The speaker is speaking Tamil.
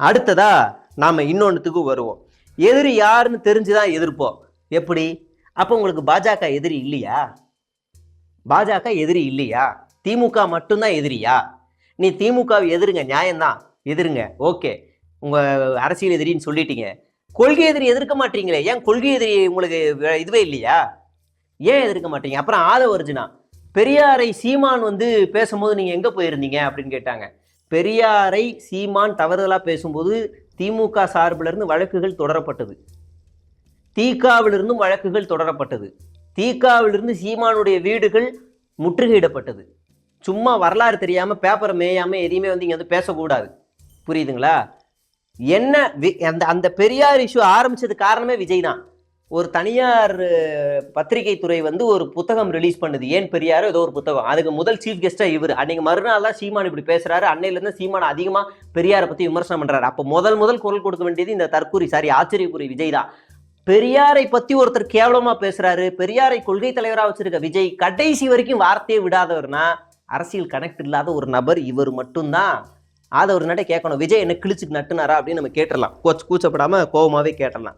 அடுத்ததா நாம இன்னொன்னுத்துக்கு வருவோம். எதிரி யாருன்னு தெரிஞ்சுதான் எதிர்ப்போம். எப்படி? அப்ப உங்களுக்கு பாஜக எதிரி இல்லையா? பாஜக எதிரி இல்லையா? திமுக மட்டும்தான் எதிரியா? நீ திமுகவை எதிருங்க, நியாயம்தான், எதிருங்க, ஓகே, உங்க அரசியல் எதிரின்னு சொல்லிட்டீங்க. கொள்கை எதிரி எதிர்க்க மாட்டீங்களே, ஏன் கொள்கை எதிரி உங்களுக்கு இதுவே இல்லையா? ஏன் எதிர்க்க மாட்டீங்க? அப்புறம் ஆதவ அர்ஜுனா, பெரியாரை சீமான் வந்து பேசும்போது நீங்க எங்க போயிருந்தீங்க அப்படின்னு கேட்டாங்க. பெரியாரை சீமான் தவறுதலா பேசும்போது திமுக சார்பிலிருந்து வழக்குகள் தொடரப்பட்டது. தீகாவிலிருந்தும் வழக்குகள் தொடரப்பட்டது. தீகாவிலிருந்து சீமானுடைய வீடுகள் முற்றுகையிடப்பட்டது. சும்மா வரலாறு தெரியாம பேப்பரை மேயாம எதையுமே வந்து இங்க வந்து பேசக்கூடாது. புரியுதுங்களா? என்ன அந்த பெரியார் இஷ்யூ ஆரம்பிச்சது காரணமே விஜய் தான். ஒரு தனியார் பத்திரிகை துறை வந்து ஒரு புத்தகம் ரிலீஸ் பண்ணுது, ஏன் பெரியார், ஏதோ ஒரு புத்தகம். அதுக்கு முதல் சீஃப் கெஸ்டா இவர். அன்னைக்கு மறுநாள் தான் சீமான் இப்படி பேசுறாரு. அன்னையில இருந்து சீமான் அதிகமா பெரியாரை பத்தி விமர்சனம் பண்றாரு. அப்ப முதல் குரல் கொடுக்க வேண்டியது இந்த தற்கூரி, ஆச்சரியக்குறி விஜய் தான். பெரியாரை பத்தி ஒருத்தர் கேவலமா பேசுறாரு, பெரியாரை கொள்கை தலைவரா வச்சிருக்க விஜய் கடைசி வரைக்கும் வார்த்தையே விடாதவர்னா அரசியல் கனெக்ட் இல்லாத ஒரு நபர் இவர் மட்டும்தான். அதை ஒரு நட கேட்கணும். விஜய் என்ன கிழிச்சுட்டு நட்டுனாரா அப்படின்னு நம்ம கேட்டுடலாம். கூச்சப்படாம கோபமாவே கேட்டலாம்.